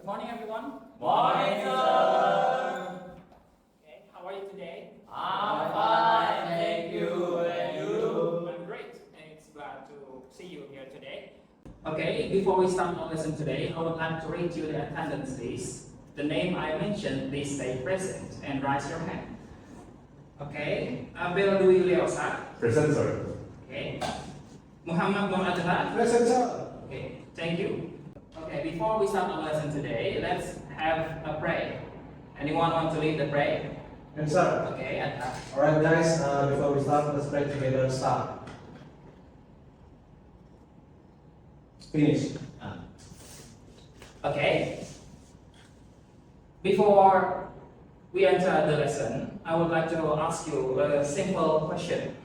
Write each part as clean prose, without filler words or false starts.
Good morning, everyone. Morning, sir. Okay, how are you today? I'm fine, thank you. And you? I'm great, and it's glad to see you here today. Okay, before we start our lesson today, I would like to read you the attendance list. The name I mentioned, please stay present and raise your hand. Okay, Abel Dwi Leosar. Present, sir. Okay. Muhammad Muhammad. Present, sir. Okay, thank you. Okay, before we start our lesson today, let's have a pray. Anyone want to lead the prayer? Yes, sir. Okay, Alright, guys, before we start, let's pray together. Start. Finish. Okay. Before we enter the lesson, I would like to ask you a simple question.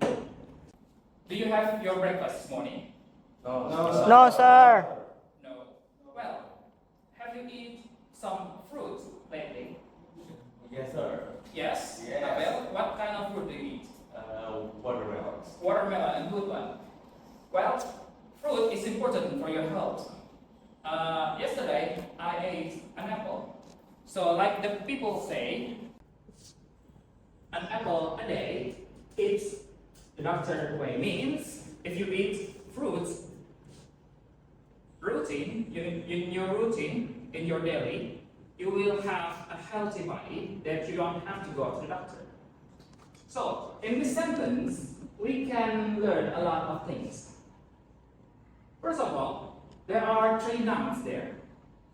Do you have your breakfast this morning? No, sir. No. Well, have you eaten some fruit lately? Yes, sir. Yes? Yes. Abel, what kind of fruit do you eat? Watermelons. Watermelon, a good one. Well, fruit is important for your health. Yesterday, I ate an apple. So, like the people say, an apple a day, it's the doctor way means if you eat fruits in your daily, you will have a healthy body that you don't have to go to the doctor. So, in this sentence, we can learn a lot of things. First of all, there are three nouns there.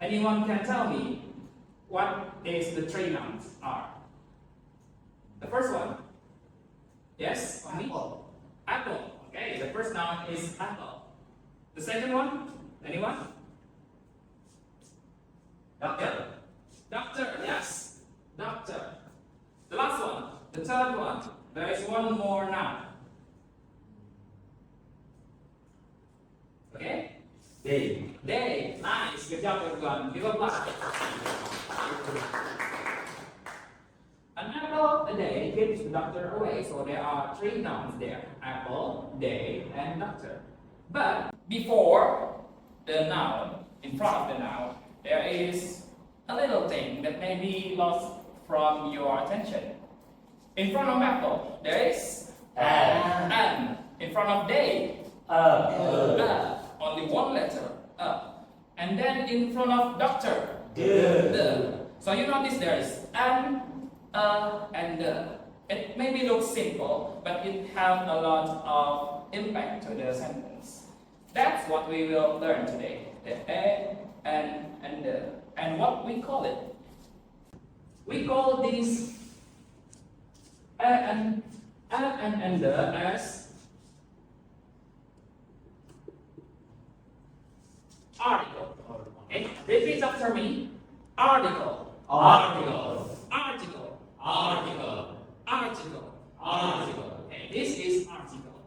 Anyone can tell me what is the three nouns are? The first one. Yes? Apple. Apple. Okay, the first noun is apple. The second one? Anyone? Doctor. Doctor, yes. Doctor. The last one. The third one. There is one more noun. Okay? Day. Day. Nice. Good job, everyone. Give a clap. An apple a day keeps the doctor away. So there are three nouns there. Apple, day, and doctor. But before the noun, in front of the noun, there is a little thing that may be lost from your attention. In front of apple, there is an. In front of day, only one letter, and then in front of doctor, the. So you notice there is an, and the. It maybe looks simple, but it has a lot of impact to the sentence. That's what we will learn today. The a and the, and what we call it. We call these a and the as article. Okay, repeat after me. Article. Article. Article. Article. Article. Article. Okay, this is article.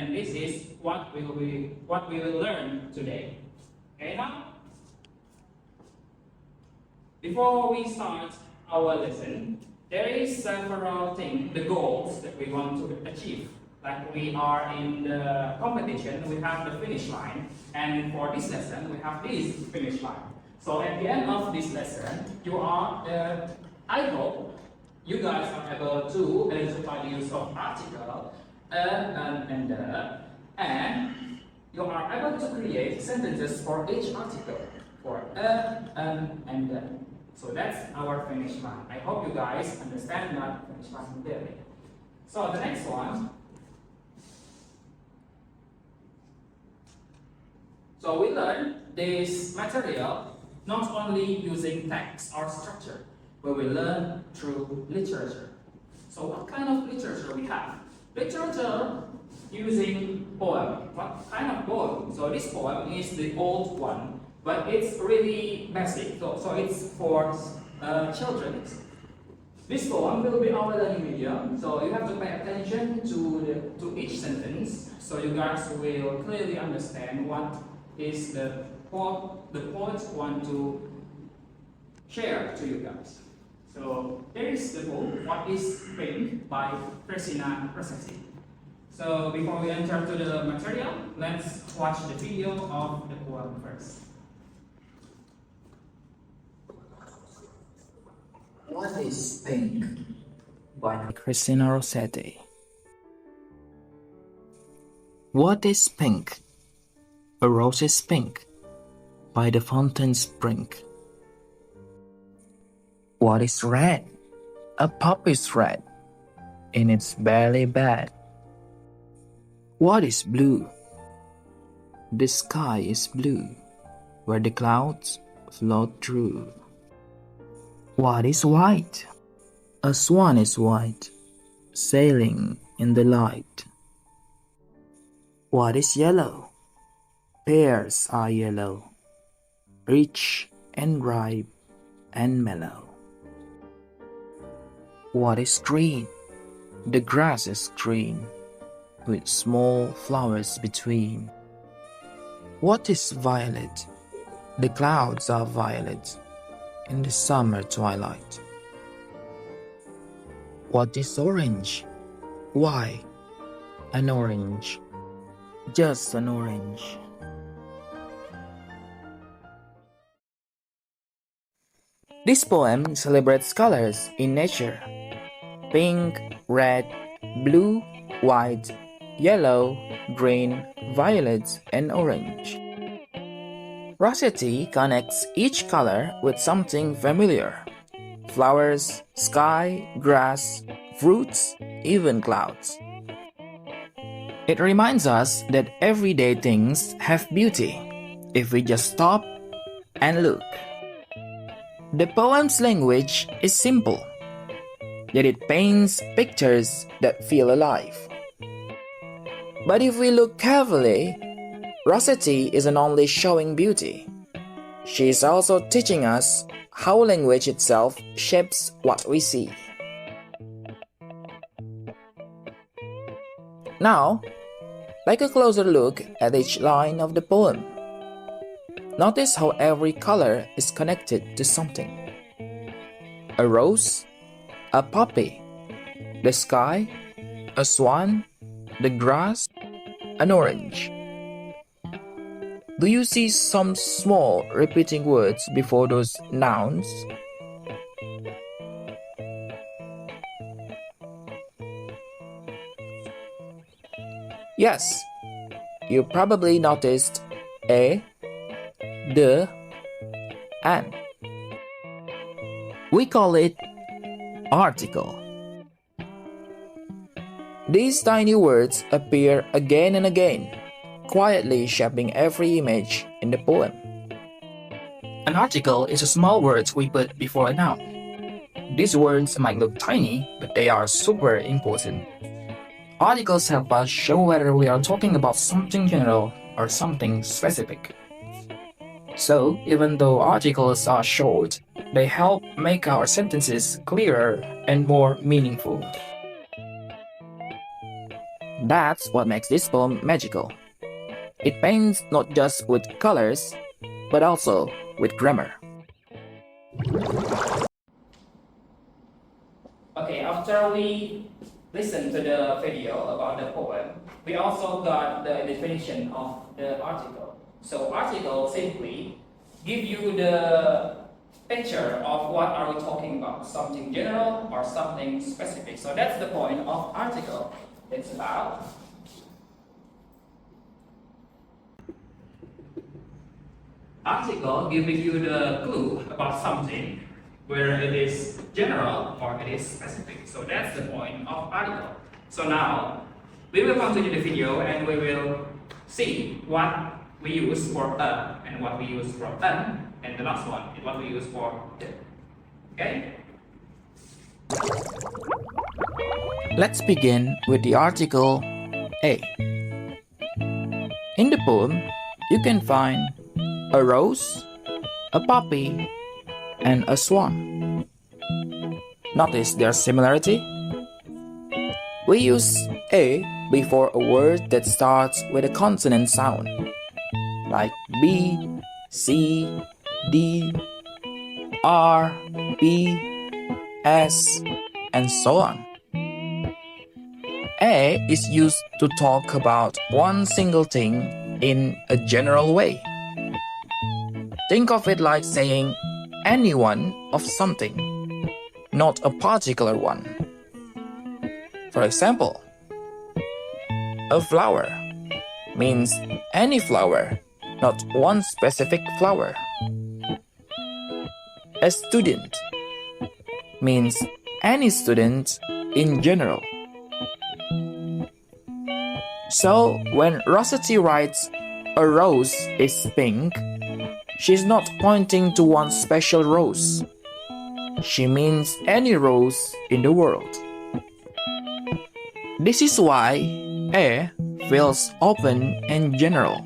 And this is what we will learn today. Okay, now before we start our lesson, there is several things, the goals that we want to achieve. Like we are in the competition, we have the finish line, and for this lesson, we have this finish line. So at the end of this lesson, I hope you guys are able to identify the use of article, and you are able to create sentences for each article, for and the. So that's our finish line. I hope you guys understand that finish line clearly. So the next one. So we learn this material not only using text or structure, but we learn through literature. So what kind of literature we have? Literature using poem. What kind of poem? So this poem is the old one, but it's really basic. So it's for children. This poem will be our learning medium. So you have to pay attention to each sentence, so you guys will clearly understand what is the poet want to share to you guys. So here is the book, What is Spring by Christina Rossetti. So before we enter to the material, let's watch the video of the poem first. What is Pink by Christina Rossetti. What is pink? A rose is pink by the fountain's brink. What is red? A pop is red in its belly bed. What is blue? The sky is blue where the clouds float through. What is white? A swan is white, sailing in the light. What is yellow? Pears are yellow, rich and ripe and mellow. What is green? The grass is green, with small flowers between. What is violet? The clouds are violet in the summer twilight. What is orange? Why, an orange, just an orange. This poem celebrates colors in nature: pink, red, blue, white, yellow, green, violet, and orange. Rossetti connects each color with something familiar: flowers, sky, grass, fruits, even clouds. It reminds us that everyday things have beauty if we just stop and look. The poem's language is simple, yet it paints pictures that feel alive. But if we look carefully, Rossetti isn't only showing beauty. She is also teaching us how language itself shapes what we see. Now, take a closer look at each line of the poem. Notice how every color is connected to something: a rose, a poppy, the sky, a swan, the grass, an orange. Do you see some small repeating words before those nouns? Yes, you probably noticed a, the, and. We call it article. These tiny words appear again and again, quietly shaping every image in the poem. An article is a small word we put before a noun. These words might look tiny, but they are super important. Articles help us show whether we are talking about something general or something specific. So, even though articles are short, they help make our sentences clearer and more meaningful. That's what makes this poem magical. It paints not just with colors, but also with grammar. Okay, after we listened to the video about the poem, we also got the definition of the article. So article simply give you the picture of what are we talking about, something general or something specific. So that's the point of article. It's about article giving you the clue about something, whether it is general or it is specific. So that's the point of article. So now we will continue the video and we will see what we use for a and what we use for an, and the last one is what we use for the. Okay? Let's begin with the article a. In the poem, you can find a rose, a poppy, and a swan. Notice their similarity? We use a before a word that starts with a consonant sound, like B, C, D, R, B, S, and so on. A is used to talk about one single thing in a general way. Think of it like saying anyone of something. not a particular one. For example, a flower means any flower, not one specific flower. A student means any student in general. So when Rossetti writes, "A rose is pink," she's not pointing to one special rose. She means any rose in the world. This is why "a" feels open and general.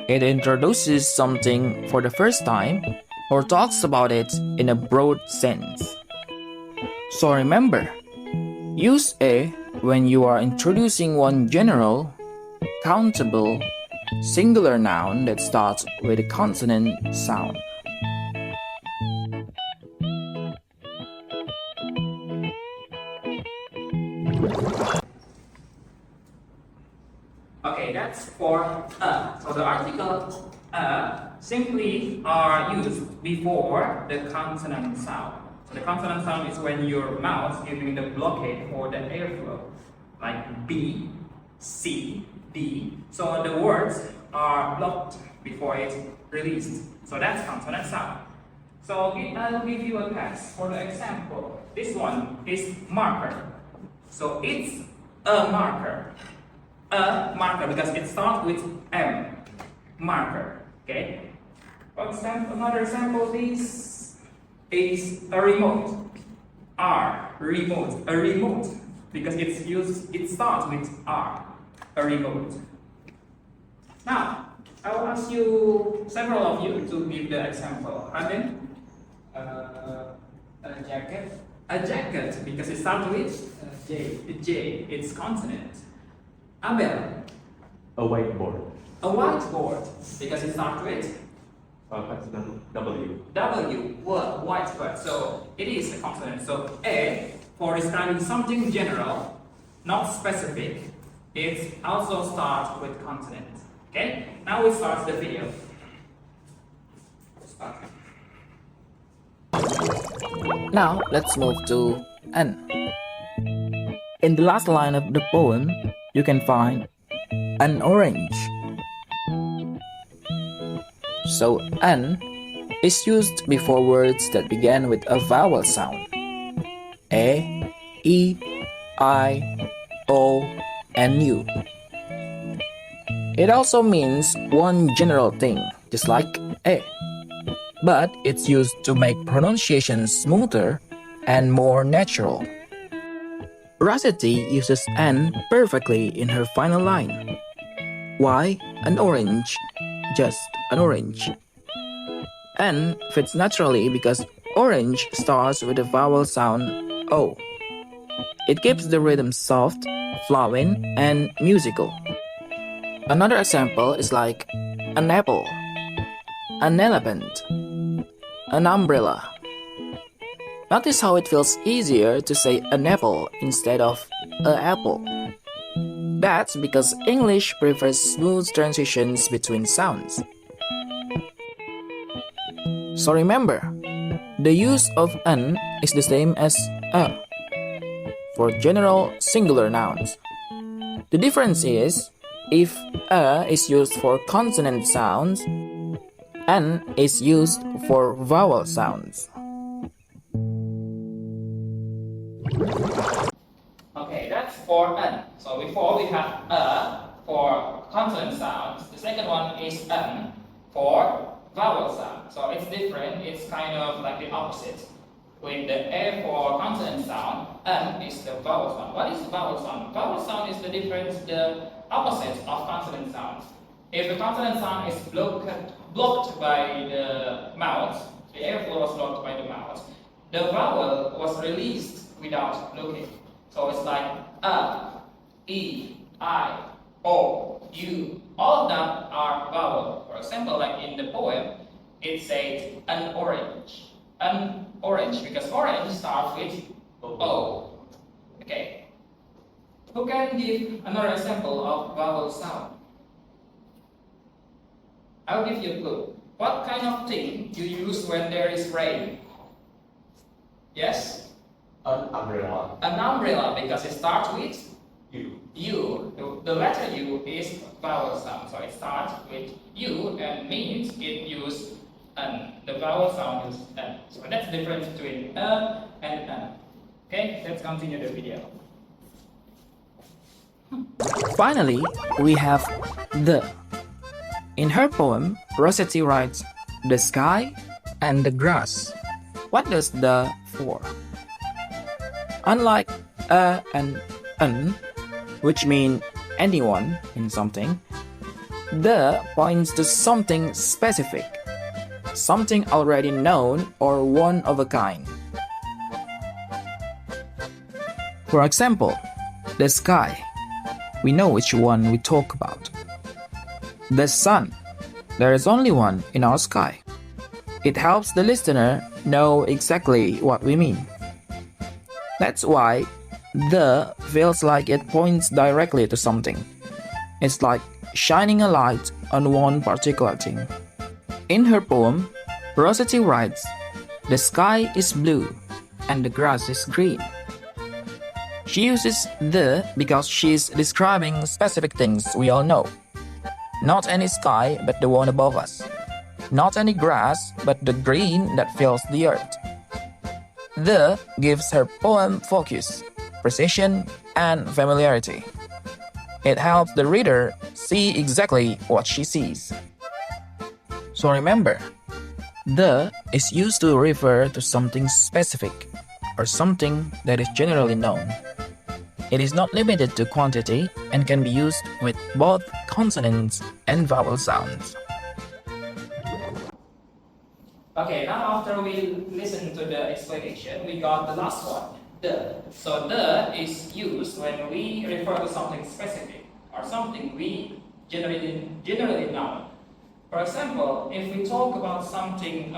It introduces something for the first time or talks about it in a broad sense. So remember, use "a" when you are introducing one general, countable, singular noun that starts with a consonant sound. Okay, that's for a. So the article a simply are used before the consonant sound. So the consonant sound is when your mouth is giving the blockade for the airflow, like B, C, D. So the words are blocked before it's released. So that's consonant sound. So I'll give you a test for the example. This one is marker. So it's a marker. A marker because it starts with M. Marker. Okay. For example, another example is a remote. R. Remote. A remote because it starts with R. A remote. Now, I will ask you, several of you, to give the example. Raden? A jacket. A jacket because it starts with J. J. It's consonant. Abel. A whiteboard. A whiteboard because it starts with Consonant W. W. Word. Whiteboard. So it is a consonant. So A for describing something general, not specific. It also starts with consonant. Okay. Now we start the video. Start. Now let's move to N. In the last line of the poem, you can find an orange. So N is used before words that begin with a vowel sound. A, E, I, O, and U. It also means one general thing, just like A. But it's used to make pronunciation smoother and more natural. Rossetti uses N perfectly in her final line. Why an orange? Just an orange. N fits naturally because orange starts with the vowel sound O. It keeps the rhythm soft, flowing, and musical. Another example is like an apple, an elephant, an umbrella. Notice how it feels easier to say an apple instead of a apple. That's because English prefers smooth transitions between sounds. So remember, the use of an is the same as a for general singular nouns. The difference is, if a is used for consonant sounds, an is used for vowel sounds. Okay, that's for N. So before we have a for consonant sounds, the second one is N for vowel sound. So it's different, it's kind of like the opposite. With the A for consonant sound, N is the vowel sound. What is vowel sound? Vowel sound is the difference, the opposite of consonant sounds. If the consonant sound is blocked by the mouth, the airflow was blocked by the mouth, the vowel was released without blocking. So it's like A, E, I, O, U. All of them are vowel. For example, like in the poem, it says an orange. An orange, because orange starts with O. Okay. Who can give another example of vowel sound? I'll give you a clue. What kind of thing you use when there is rain? Yes? An umbrella. An umbrella because it starts with You. U. The letter U is vowel sound, so it starts with U and means it uses an. The vowel sound is an. So that's the difference between a and an. Okay, let's continue the video. Finally, we have the. In her poem, Rossetti writes the sky and the grass. What does the for? Unlike a and an, which mean anyone in something, the points to something specific, something already known or one of a kind. For example, the sky. We know which one we talk about. The sun. There is only one in our sky. It helps the listener know exactly what we mean. That's why the feels like it points directly to something. It's like shining a light on one particular thing. In her poem, Rossetti writes, the sky is blue and the grass is green. She uses the because she's describing specific things we all know. Not any sky, but the one above us. Not any grass, but the green that fills the earth. The gives her poem focus, precision, and familiarity. It helps the reader see exactly what she sees. So remember, the is used to refer to something specific or something that is generally known. It is not limited to quantity and can be used with both consonants and vowel sounds. Okay, now after we listen to the explanation, we got the last one, the. So the is used when we refer to something specific or something we generally know. For example, if we talk about something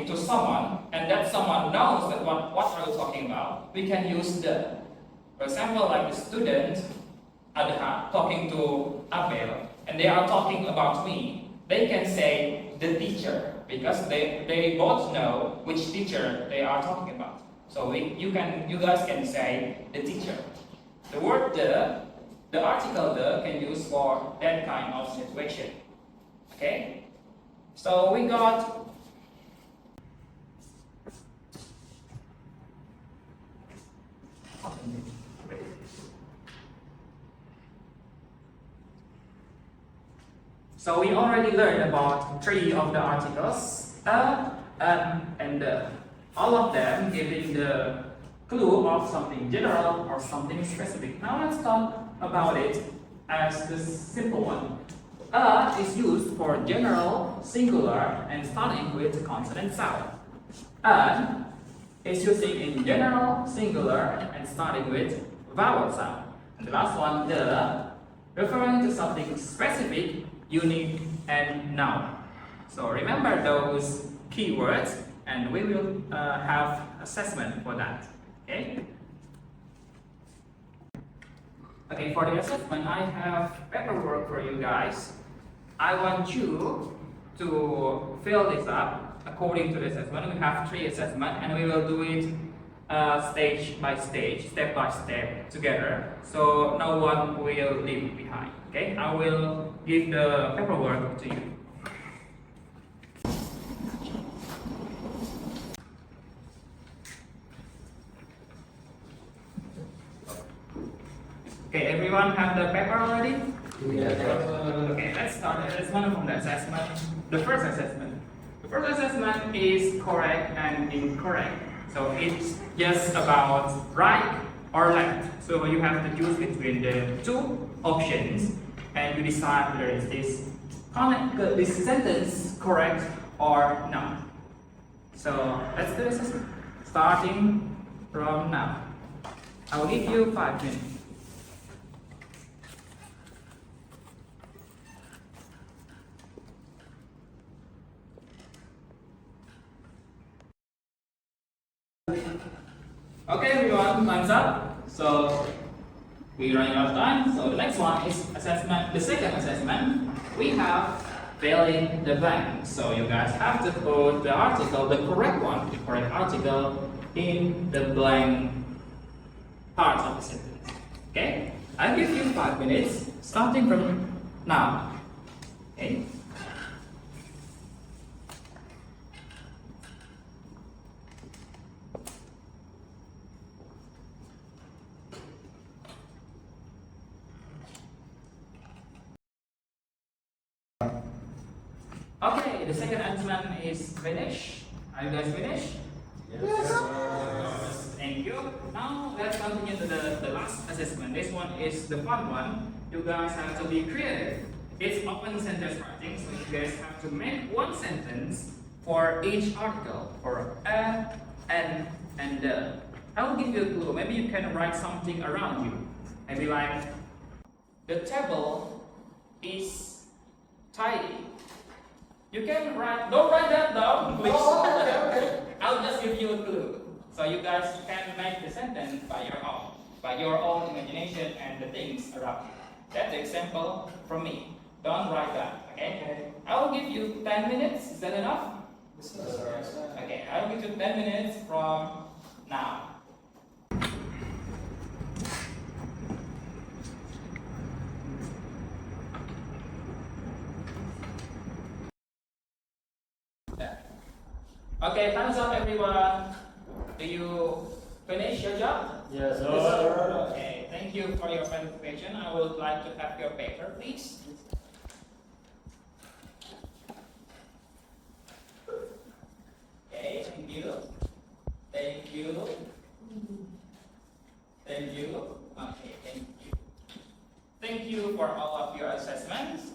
to someone and that someone knows that what are we talking about, we can use the. For example, like the student Adha talking to Abel and they are talking about me, they can say the teacher because they both know which teacher they are talking about. So you guys can say the teacher. The word the article the can use for that kind of situation. Okay? So we got So we already learned about three of the articles, a, an, and the. All of them giving the clue of something general or something specific. Now let's talk about it as the simple one. A is used for general, singular, and starting with the consonant sound. An is using in general, singular, and starting with vowel sound. And the last one, the, referring to something specific, unique, and noun. So remember those keywords and we will have assessment for that. Okay? Okay, for the assessment I have paperwork for you guys. I want you to fill this up according to the assessment. We have 3 assessments and we will do it stage by stage, step by step together. So no one will leave behind. Okay, I will give the paperwork to you. Okay, everyone have the paper already? Okay, let's start. Let's one from the assessment. The first assessment. The first assessment is correct and incorrect. So it's just about right or left. So you have to choose between the 2 options and you decide whether is this sentence correct or not. So let's do the assessment. Starting from now. I will give you 5 minutes. Okay, everyone, time's up. So we're running out of time. So the next one is assessment. The second assessment, we have fill in the blank. So you guys have to put the article, the correct one, the correct article in the blank part of the sentence. Okay? I'll give you 5 minutes starting from now. Okay? Okay, the second announcement is finished. Are you guys finished? Yes. Thank you. Now let's continue to the last assessment. This one is the fun one. You guys have to be creative. It's open sentence writing, so you guys have to make one sentence for each article, for a, an, and the. I will give you a clue. Maybe you can write something around you. Maybe like, the table is tidy. You can write, don't write that down, please. I'll just give you a clue. So you guys can make the sentence by your own imagination and the things around you. That's the example from me. Don't write that, okay? I will give you 10 minutes. Is that enough? Yes, sir. Okay, I will give you 10 minutes from now. Okay, thumbs up everyone. Do you finish your job? Yes, sir. Okay, thank you for your participation. I would like to have your paper, please. Okay, thank you. Thank you. Thank you. Okay, thank you. Thank you for all of your assessments.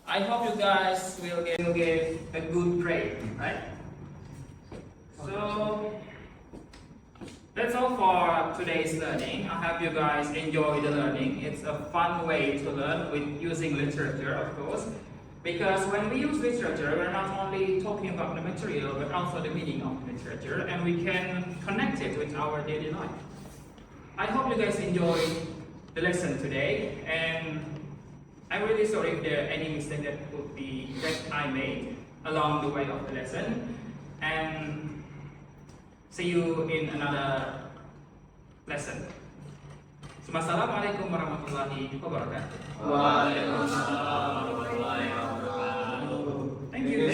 I hope you guys will give a good grade, right? So that's all for today's learning. I hope you guys enjoy the learning. It's a fun way to learn with using literature, of course, because when we use literature, we're not only talking about the material, but also the meaning of the literature, and we can connect it with our daily life. I hope you guys enjoyed the lesson today, and I'm really sorry if there are any mistakes that I made along the way of the lesson. And see you in another lesson. Assalamualaikum warahmatullahi wabarakatuh. Waalaikumsalam warahmatullahi wabarakatuh. Thank you.